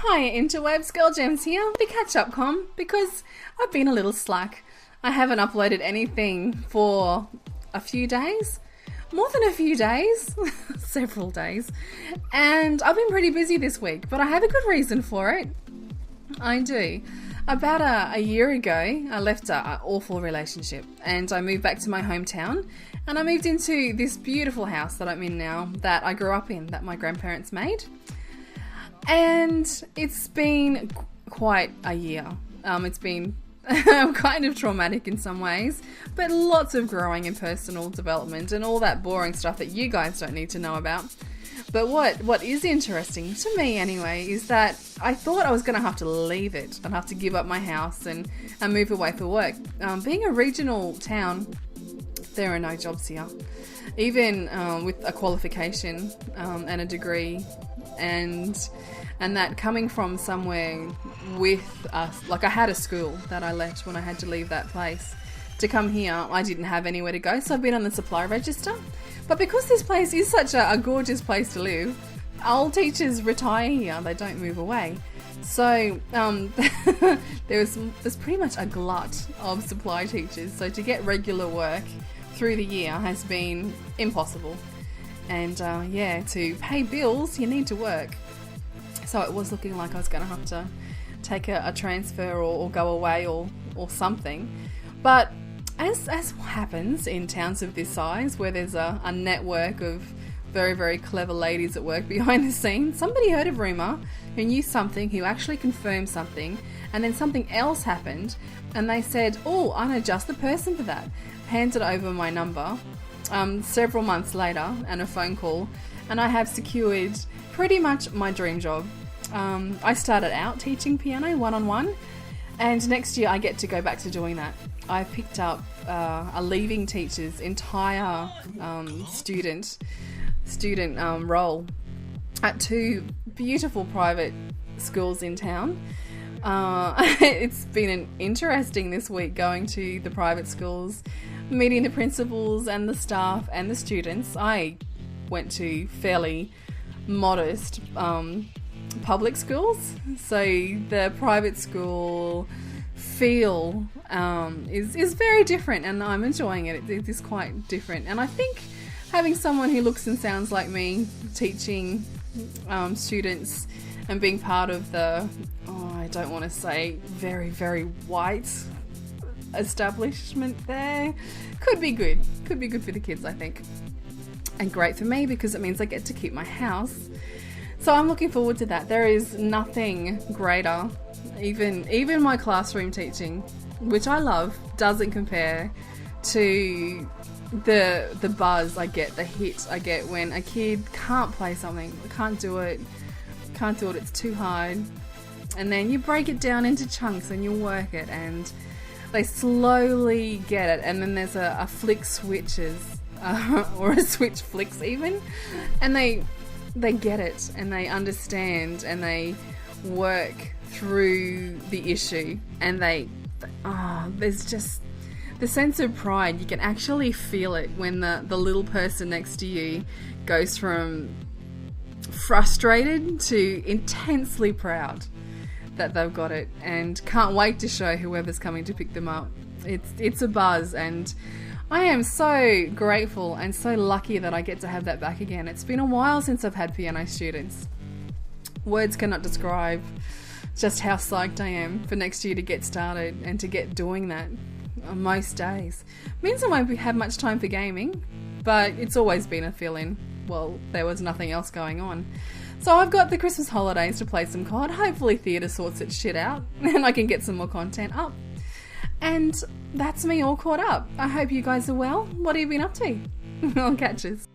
Hi interwebs, Girl Gems here, the Catchup comm, because I've been a little slack. I haven't uploaded anything for a few days, more than a few days, several days, and I've been pretty busy this week, but I have a good reason for it. I do. About a year ago, I left an awful relationship and I moved back to my hometown, and I moved into this beautiful house that I'm in now, that I grew up in, that my grandparents made. And it's been quite a year. It's been kind of traumatic in some ways, but lots of growing and personal development and all that boring stuff that you guys don't need to know about. But what is interesting, to me anyway, is that I thought I was going to have to leave it. I'd have to give up my house and move away for work. Being a regional town, there are no jobs here. Even with a qualification and a degree, and that coming from somewhere with us, like I had a school that I left when I had to leave that place. To come here, I didn't have anywhere to go, so I've been on the supply register. But because this place is such a gorgeous place to live, old teachers retire here, they don't move away. So there's pretty much a glut of supply teachers, so to get regular work through the year has been impossible. And yeah, to pay bills, you need to work. So it was looking like I was going to have to take a transfer or go away or something. But as happens in towns of this size, where there's a network of very, very clever ladies at work behind the scenes, somebody heard a rumour, who knew something, who actually confirmed something, and then something else happened, and they said, oh, I know just the person for that. Handed over my number several months later and a phone call, and I have secured pretty much my dream job. I started out teaching piano one-on-one, and next year I get to go back to doing that. I picked up a leaving teacher's entire student role at two beautiful private schools in town. It's been interesting this week going to the private schools, meeting the principals and the staff and the students. I went to fairly modest public schools, so the private school feel is very different, and I'm enjoying it. It is quite different, and I think having someone who looks and sounds like me teaching students and being part of the, I don't want to say very, very white establishment there, could be good for the kids, I think, and great for me because it means I get to keep my house. So I'm looking forward to that. There is nothing greater, even my classroom teaching, which I love, doesn't compare to the buzz I get, the hit I get when a kid can't play something, can't do it, it's too hard, and then you break it down into chunks and you work it, and they slowly get it, and then there's a flick switches, or a switch flicks even, and they get it, and they understand, and they work through the issue, and there's just the sense of pride. You can actually feel it when the little person next to you goes from frustrated to intensely proud that they've got it and can't wait to show whoever's coming to pick them up. It's a buzz, and I am so grateful and so lucky that I get to have that back again. It's been a while since I've had piano students. Words cannot describe just how psyched I am for next year to get started and to get doing that on most days. Means I won't have much time for gaming, but it's always been a fill-in. Well, there was nothing else going on. So I've got the Christmas holidays to play some COD. Hopefully theatre sorts its shit out and I can get some more content up. And that's me all caught up. I hope you guys are well. What have you been up to? I'll catch us.